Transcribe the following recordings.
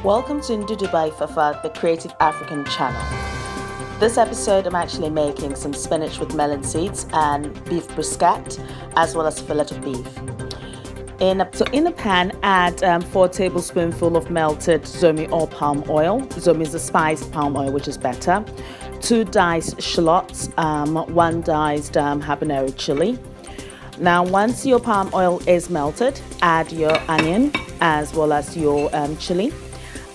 Welcome to Ndudu by Fafa, the Creative African channel. This episode I'm actually making some spinach with melon seeds and beef brisket, as well as fillet of beef. In a pan, add 4 tablespoonfuls of melted zomi or palm oil. Zomi is a spiced palm oil, which is better. 2 diced shallots, 1 diced habanero chili. Now, once your palm oil is melted, add your onion as well as your chili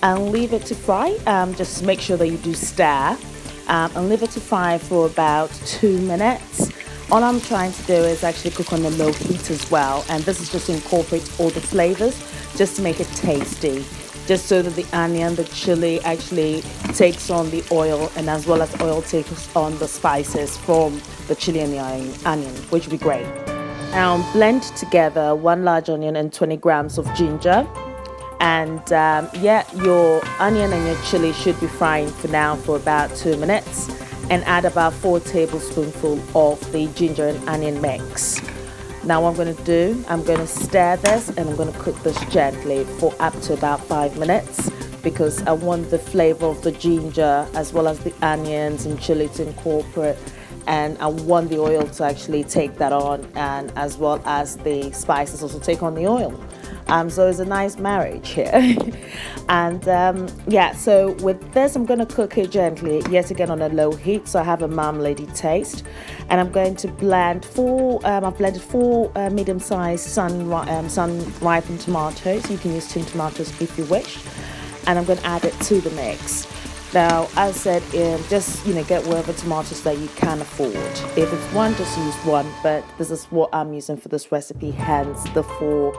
and leave it to fry. Just make sure that you do stir and leave it to fry for about 2 minutes. All I'm trying to do is actually cook on a low heat as well, and this is just to incorporate all the flavors, just to make it tasty, just so that the onion, the chili actually takes on the oil, and as well as oil takes on the spices from the chili and the onion, which would be great. Now blend together 1 large onion and 20 grams of ginger. And your onion and your chili should be frying for now for about 2 minutes, and add about 4 tablespoonfuls of the ginger and onion mix. Now what I'm going to do, I'm going to stir this and I'm going to cook this gently for up to about 5 minutes, because I want the flavor of the ginger as well as the onions and chili to incorporate, and I want the oil to actually take that on, and as well as the spices also take on the oil. So it's a nice marriage here. And so with this, I'm going to cook it gently, yet again on a low heat, so I have a marmalade taste. And I'm going to blend I've blended 4 medium-sized sun-ripened tomatoes. You can use tin tomatoes if you wish. And I'm going to add it to the mix. Now, as I said, just get whatever tomatoes that you can afford. If it's 1, just use 1, but this is what I'm using for this recipe, hence the 4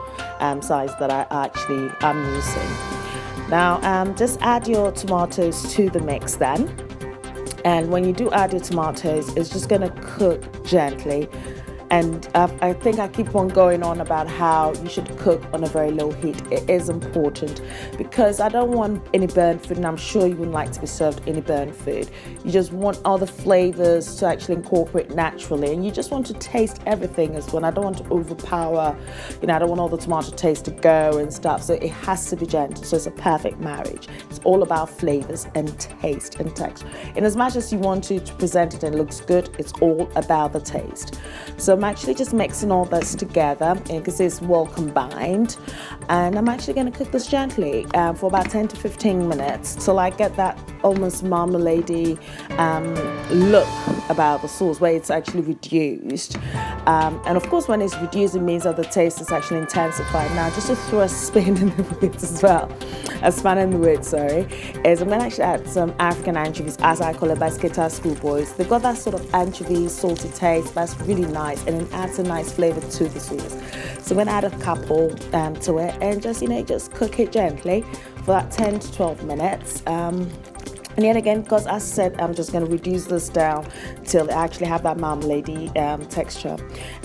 size that I'm using. Now, just add your tomatoes to the mix then. And when you do add your tomatoes, it's just going to cook gently. And I think I keep on going on about how you should cook on a very low heat. It is important, because I don't want any burnt food, and I'm sure you wouldn't like to be served any burnt food. You just want all the flavors to actually incorporate naturally, and you just want to taste everything as well. I don't want to overpower, I don't want all the tomato taste to go and stuff. So it has to be gentle. So it's a perfect marriage. It's all about flavors and taste and texture. And as much as you want to present it and it looks good, it's all about the taste. So I'm actually just mixing all this together because it's well combined, and I'm actually going to cook this gently for about 10 to 15 minutes till I get that almost marmalade-y look about the sauce, where it's actually reduced. And of course, when it's reduced, it means that the taste is actually intensified. Now, just to throw a spin in the woods as well, is I'm going to actually add some African anchovies, as I call it, by Skita Schoolboys. They've got that sort of anchovy salty taste that's really nice, and it adds a nice flavor to the sauce. So I'm going to add a couple to it, and just cook it gently for that 10 to 12 minutes. And yet again, because as I said, I'm just going to reduce this down till I actually have that marmalade texture.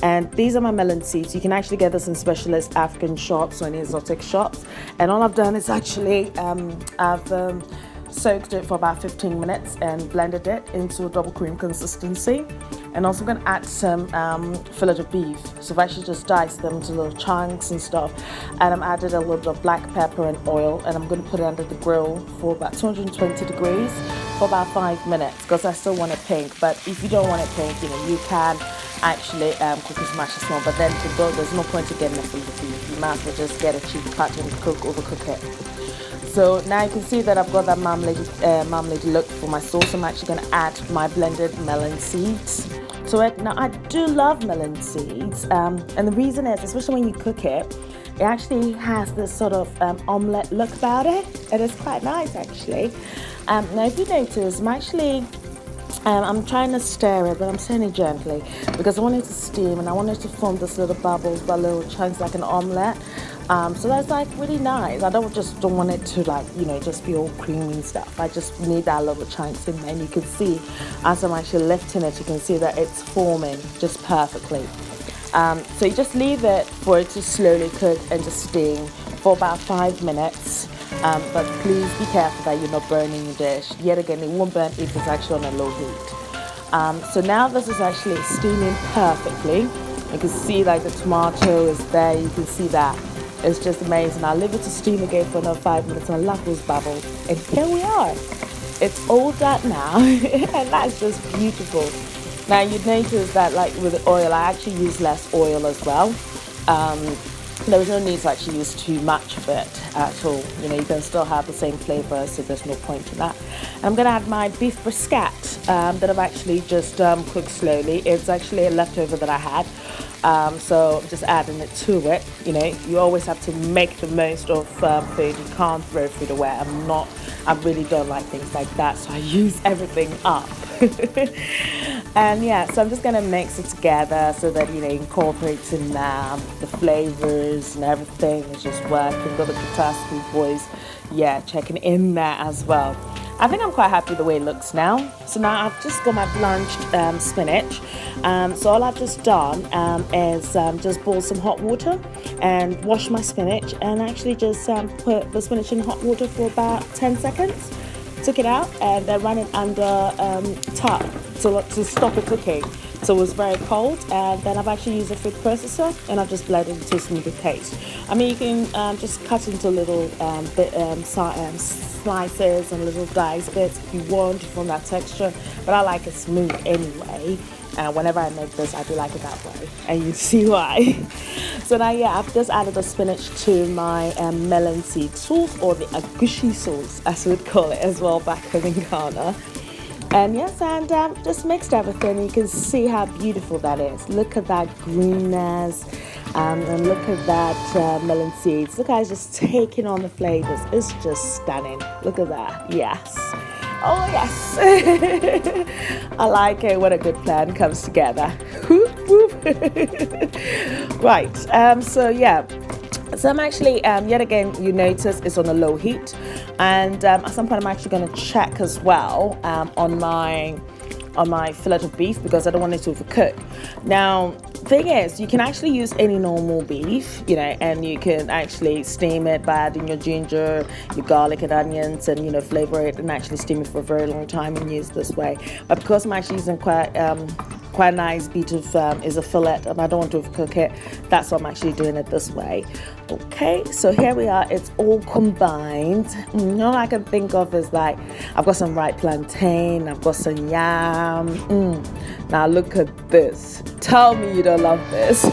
And these are my melon seeds. You can actually get this in specialist African shops or any exotic shops. And all I've done is actually I've soaked it for about 15 minutes and blended it into a double cream consistency. And also going to add some fillet of beef. So I've actually just diced them into little chunks and stuff. And I'm added a little bit of black pepper and oil, and I'm going to put it under the grill for about 220 degrees for about 5 minutes, because I still want it pink. But if you don't want it pink, you can actually cook as much as you want. But then there's no point in getting a fillet of beef. You might as well just get a cheap cut and overcook it. So now you can see that I've got that marmalade look for my sauce. I'm actually going to add my blended melon seeds to it. Now, I do love melon seeds, and the reason is, especially when you cook it, it actually has this sort of omelette look about it, and it's quite nice actually. Now, if you notice, I'm trying to stir it, but I'm stirring it gently because I want it to steam, and I want it to form this little bubbles, but little chunks like an omelette. So that's like really nice. I don't want it to just be all creamy and stuff. I just need that little chunks in there. And you can see as I'm actually lifting it, you can see that it's forming just perfectly. So you just leave it for it to slowly cook and to steam for about 5 minutes. But please be careful that you're not burning your dish. Yet again, it won't burn if it's actually on a low heat. So now this is actually steaming perfectly. You can see like the tomato is there. You can see that It's just amazing. I'll leave it to steam again for another 5 minutes, and I love those bubbles. And here we are. It's all done now, and that's just beautiful. Now you notice that, like with the oil, I actually use less oil as well. There was no need to actually use too much of it at all. You know, you can still have the same flavor, so there's no point in that. I'm gonna add my beef brisket that I've actually just cooked slowly. It's actually a leftover that I had. So I'm just adding it to it. You know, you always have to make the most of food. You can't throw food away. I really don't like things like that, so I use everything up. And yeah, so I'm just gonna mix it together so that, you know, it incorporates in the flavors and everything is just working. Got the catastrophe boys, yeah, checking in there as well. I think I'm quite happy the way it looks now. So now I've just got my blanched spinach. So all I've just done is just boil some hot water and wash my spinach, and actually just put the spinach in hot water for about 10 seconds. Took it out and then ran it under tap to stop it cooking. So it was very cold, and then I've actually used a food processor and I've just blended it into a smooth paste. I mean, you can just cut into little slices and little diced bits if you want from that texture, but I like it smooth anyway. Whenever I make this, I do like it that way, and you see why. So now, yeah, I've just added the spinach to my melon seed sauce, or the Agushi sauce, as we would call it as well back home in Ghana. And yes, and just mixed everything. You can see how beautiful that is. Look at that greenness, and look at that melon seeds. Look how it's just taking on the flavors. It's just stunning. Look at that. Yes. Oh yes. I like it when a good plan comes together. Right, so yeah, so I'm actually yet again, you notice it's on a low heat, and at some point I'm actually going to check as well on my fillet of beef, because I don't want it to overcook. Now, thing is, you can actually use any normal beef, you know, and you can actually steam it by adding your ginger, your garlic and onions, and, you know, flavor it and actually steam it for a very long time and use this way. But because I'm actually using quite a nice bit of is a fillet, and I don't want to overcook it, that's why I'm actually doing it this way. Okay, so here we are, it's all combined. All I can think of is, like, I've got some ripe plantain, I've got some yam. Now look at this. Tell me you don't love this.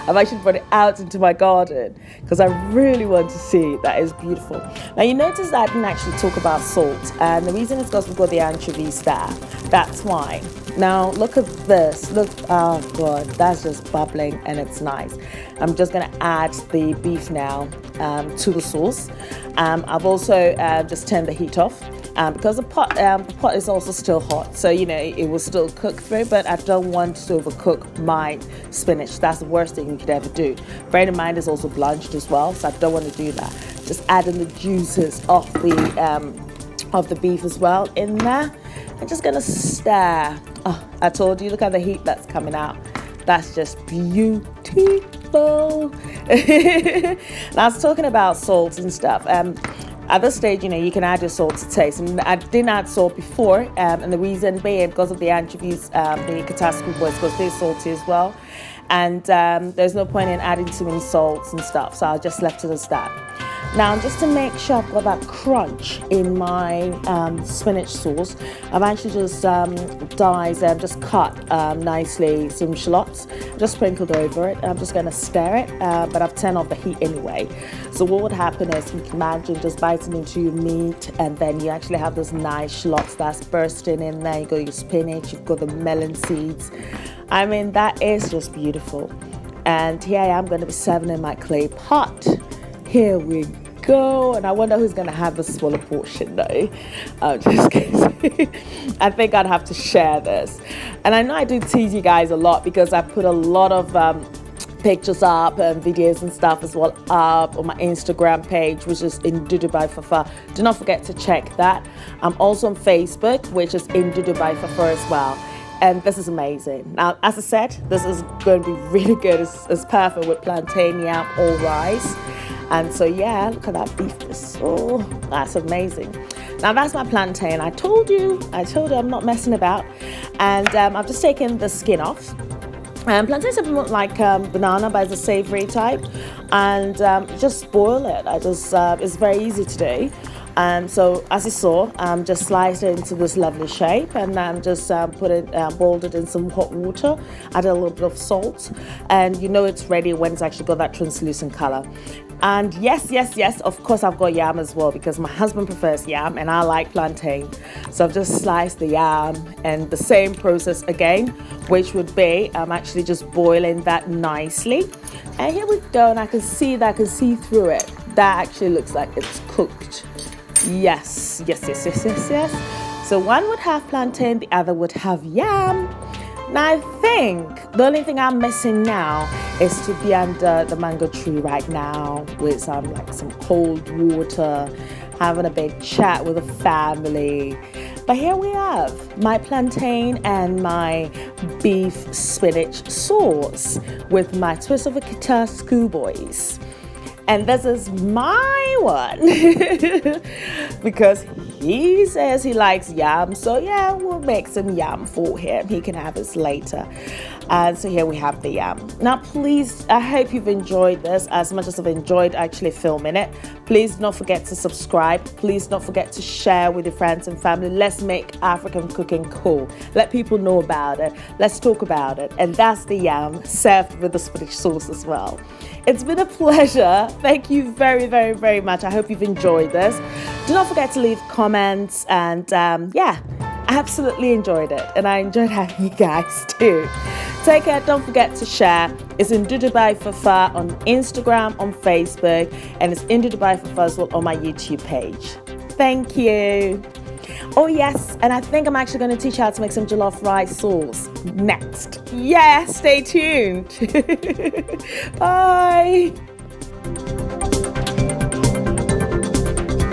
I've actually brought it out into my garden because I really want to see it. That is beautiful. Now you notice that I didn't actually talk about salt, and the reason is because we've got the anchovies there. That's why. Now look at this. Look, oh god, that's just bubbling and it's nice. I'm just gonna add the beef now to the sauce. I've also just turned the heat off. Because the pot is also still hot, so you know it will still cook through, but I don't want to overcook my spinach. That's the worst thing you could ever do. Bear in mind, it's also blanched as well, so I don't want to do that. Just adding the juices of the beef as well in there. I'm just gonna stir. Oh, I told you, look at the heat that's coming out. That's just beautiful. And I was talking about salt and stuff. At this stage, you know, you can add your salt to taste. And I didn't add salt before, and the reason being because of the anchovies, the catastrophe boys, because they're salty as well. And there's no point in adding too many salts and stuff, so I just left it as that. Now, just to make sure I've got that crunch in my spinach sauce, I've actually just just cut nicely some shallots, just sprinkled over it. I'm just going to stir it, but I've turned off the heat anyway. So what would happen is, you can imagine just biting into your meat, and then you actually have those nice shallots that's bursting in there. You got your spinach, you've got the melon seeds. I mean, that is just beautiful. And here I am going to be serving in my clay pot. Here we go. And I wonder who's going to have the smaller portion though. I'm just kidding. I think I'd have to share this. And I know I do tease you guys a lot because I put a lot of pictures up and videos and stuff as well up on my Instagram page, which is Ndudu by Fafa. Do not forget to check that. I'm also on Facebook, which is Ndudu by Fafa as well. And this is amazing. Now, as I said, this is going to be really good. It's perfect with plantain, yam, or rice. And so, yeah, look at that beef. Oh, that's amazing. Now, that's my plantain. I told you I'm not messing about. And I've just taken the skin off. Plantains are more like banana, but it's a savory type. and just boil it. It's very easy to do. So as you saw, just sliced it into this lovely shape, and just boiled it in some hot water, added a little bit of salt, and you know it's ready when it's actually got that translucent color. And yes, of course I've got yam as well, because my husband prefers yam and I like plantain. So I've just sliced the yam, and the same process again, which would be actually just boiling that nicely. And here we go, and I can see through it. That actually looks like it's cooked. Yes. So one would have plantain, the other would have yam. Now I think the only thing I'm missing now is to be under the mango tree right now with some cold water, having a big chat with the family. But here we have my plantain and my beef spinach sauce with my twist of a guitar schoolboys. And this is my one because he says he likes yam. So yeah, we'll make some yam for him. He can have this later. And so here we have the yam. Now, please, I hope you've enjoyed this as much as I've enjoyed actually filming it. Please don't forget to subscribe. Please don't forget to share with your friends and family. Let's make African cooking cool. Let people know about it. Let's talk about it. And that's the yam served with the spinach sauce as well. It's been a pleasure. Thank you very, very, very much. I hope you've enjoyed this. Do not forget to leave comments, and I absolutely enjoyed it, and I enjoyed having you guys too. Take care. Don't forget to share. It's Ndudu by Fafa on Instagram, on Facebook, and it's Ndudu by Fafa as well on my YouTube page. Thank you. Oh yes, and I think I'm actually going to teach you how to make some jollof rice sauce next. Yeah, stay tuned. Bye.